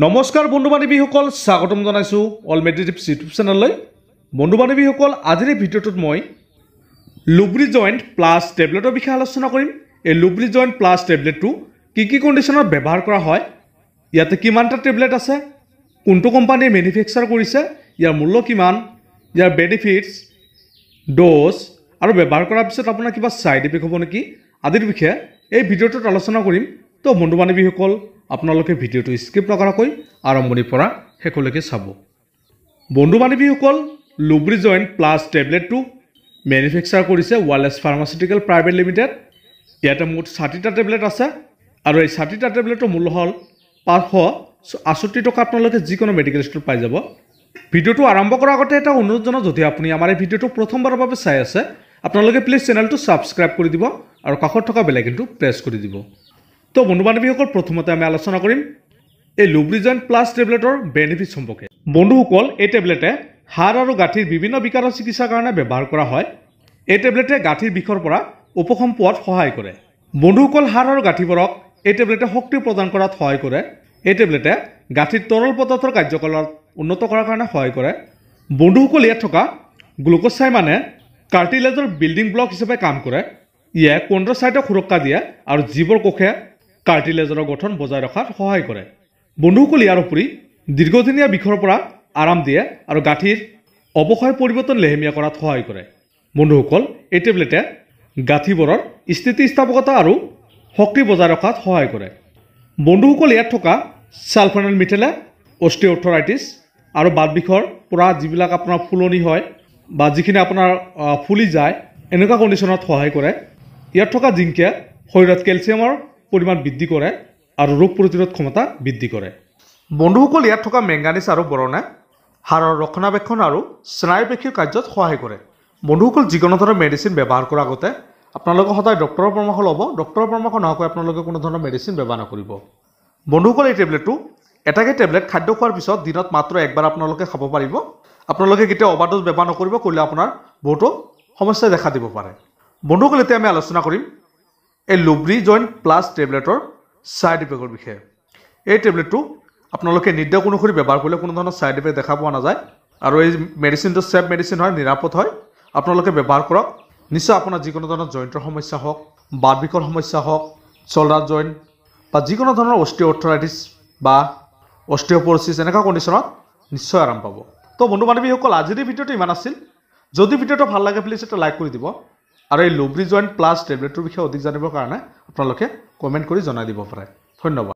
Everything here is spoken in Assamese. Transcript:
নমস্কাৰ বন্ধু বান্ধৱীসকল, স্বাগতম জনাইছোঁ অল মেডিটিভছ ইউটিউব চেনেললৈ। বন্ধু বান্ধৱীসকল, আজিৰ এই ভিডিঅ'টোত মই লুব্ৰি জইণ্ট প্লাছ টেবলেটৰ বিষয়ে আলোচনা কৰিম। এই লুব্ৰি জইণ্ট প্লাছ টেবলেটটো কি কণ্ডিশ্যনত ব্যৱহাৰ কৰা হয়, ইয়াতে কিমানটা টেবলেট আছে, কোনটো কোম্পানীয়ে মেনুফেকচাৰ কৰিছে, ইয়াৰ মূল্য কিমান, ইয়াৰ বেনিফিটছ, ড'জ আৰু ব্যৱহাৰ কৰাৰ পিছত আপোনাৰ কিবা ছাইড ইফেক্ট হ'ব নেকি আদিৰ বিষয়ে এই ভিডিঅ'টোত আলোচনা কৰিম। তো বন্ধু বান্ধৱীসকল, আপোনালোকে ভিডিঅ'টো স্কিপ নকৰাকৈ আৰম্ভণিৰ পৰা শেষলৈকে চাব। বন্ধু বান্ধৱীসকল, লুব্ৰি জইণ্ট প্লাছ টেবলেটটো মেনুফেকচাৰ কৰিছে ৱালেছ ফাৰ্মাচিউটিকেল প্ৰাইভেট লিমিটেড। ইয়াতে মুঠ 60টা টেবলেট আছে আৰু এই 60টা টেবলেটৰ মূল্য হ'ল 568 টকা। আপোনালোকে যিকোনো মেডিকেল ষ্ট'ৰত পাই যাব। ভিডিঅ'টো আৰম্ভ কৰাৰ আগতে এটা অনুৰোধ জনাওঁ, যদি আপুনি আমাৰ এই ভিডিঅ'টো প্ৰথমবাৰৰ বাবে চাই আছে, আপোনালোকে প্লিজ চেনেলটো ছাবস্ক্ৰাইব কৰি দিব আৰু কাষত থকা বেল আইকনটো প্ৰেছ কৰি দিব। তো বন্ধু বান্ধৱীসকল, প্ৰথমতে আমি আলোচনা কৰিম এই লুব্ৰি জইণ্ট প্লাছ টেবলেটৰ বেনিফিট সম্পৰ্কে। বন্ধুসকল, এই টেবলেটে হাড় আৰু গাঁঠিৰ বিভিন্ন বিকাৰৰ চিকিৎসাৰ কাৰণে ব্যৱহাৰ কৰা হয়। এই টেবলেটে গাঁঠিৰ বিষৰ পৰা উপশম পোৱাত সহায় কৰে। বন্ধুসকল, হাড় আৰু গাঁঠিবোৰক এই টেবলেটে শক্তি প্ৰদান কৰাত সহায় কৰে। এই টেবলেটে গাঁঠিৰ তৰল পদাৰ্থৰ কাৰ্যকলাপ উন্নত কৰাৰ কাৰণে সহায় কৰে। বন্ধুসকল, ইয়াত থকা গ্লুক'চাইমানে কাৰ্টিলেজৰ বিল্ডিং ব্লক হিচাপে কাম কৰে। ইয়ে কণ্ড্ৰচাইটক সুৰক্ষা দিয়ে আৰু যিবোৰ কোষে কাৰ্টিলেজৰ গঠন বজাই ৰখাত সহায় কৰে। বন্ধুসকল, ইয়াৰ উপৰি দীৰ্ঘদিনীয়া বিষৰ পৰা আৰাম দিয়ে আৰু গাঁঠিৰ অৱক্ষয় পৰিৱৰ্তন লেহেমীয়া কৰাত সহায় কৰে। বন্ধুসকল, এই টেবলেটে গাঁঠিবোৰৰ স্থিতিস্থাপকতা আৰু শক্তি বজাই ৰখাত সহায় কৰে। বন্ধুসকল, ইয়াত থকা ছালফেনল মিথেলে অষ্টিঅ'আৰ্থৰাইটিছ আৰু বাত বিষৰ পৰা যিবিলাক আপোনাৰ ফুলনি হয় বা যিখিনি আপোনাৰ ফুলি যায়, এনেকুৱা কণ্ডিশ্যনত সহায় কৰে। ইয়াত থকা জিংকে শৰীৰত কেলছিয়ামৰ পৰিমাণ বৃদ্ধি কৰে আৰু ৰোগ প্ৰতিৰোধ ক্ষমতা বৃদ্ধি কৰে। বন্ধুসকল, ইয়াত থকা মেংগানিজ আৰু বৰণে হাড়ৰ ৰক্ষণাবেক্ষণ আৰু স্নায়ুপেশীৰ কাৰ্যত সহায় কৰে। বন্ধুসকল, যিকোনো ধৰণৰ মেডিচিন ব্যৱহাৰ কৰাৰ আগতে আপোনালোকে সদায় ডক্টৰৰ পৰামৰ্শ ল'ব। ডক্টৰৰ পৰামৰ্শ নোহোৱাকৈ আপোনালোকে কোনো ধৰণৰ মেডিচিন ব্যৱহাৰ নকৰিব। বন্ধুসকল, এই টেবলেটটো এটাকে টেবলেট খাদ্য খোৱাৰ পিছত দিনত মাত্ৰ একবাৰ আপোনালোকে খাব পাৰিব। আপোনালোকে কেতিয়াও অভাৰড'জ ব্যৱহাৰ নকৰিব, কৰিলে আপোনাৰ বহুতো সমস্যাই দেখা দিব পাৰে। বন্ধুসকল, এতিয়া আমি আলোচনা কৰিম এই লুব্ৰি জইণ্ট প্লাছ টেবলেটৰ ছাইড ইফেক্টৰ বিষয়ে। এই টেবলেটটো আপোনালোকে নিৰ্দেশ অনুসৰি ব্যৱহাৰ কৰিলে কোনো ধৰণৰ ছাইড ইফেক্ট দেখা পোৱা নাযায় আৰু এই মেডিচিনটো ছেফ মেডিচিন হয়, নিৰাপদ হয়। আপোনালোকে ব্যৱহাৰ কৰক। নিশ্চয় আপোনাৰ যিকোনো ধৰণৰ জইণ্টৰ সমস্যা হওক, বাত বিষৰ সমস্যা হওক, চল্ডাৰ জইণ্ট বা যিকোনো ধৰণৰ অষ্টিঅ'আৰ্থৰাইটিছ বা অষ্টিঅ'প'ৰচিছ এনেকুৱা কণ্ডিশ্যনত নিশ্চয় আৰাম পাব। তো বন্ধু বান্ধৱীসকল, আজিৰ এই ভিডিঅ'টো ইমান আছিল। যদি ভিডিঅ'টো ভাল লাগে প্লিজ এটা লাইক কৰি দিব আৰু এই লুব্ৰি জইণ্ট প্লাছ টেবলেটটোৰ বিষয়ে অধিক জানিবৰ কাৰণে আপোনালোকে কমেণ্ট কৰি জনাই দিব পাৰে। ধন্যবাদ।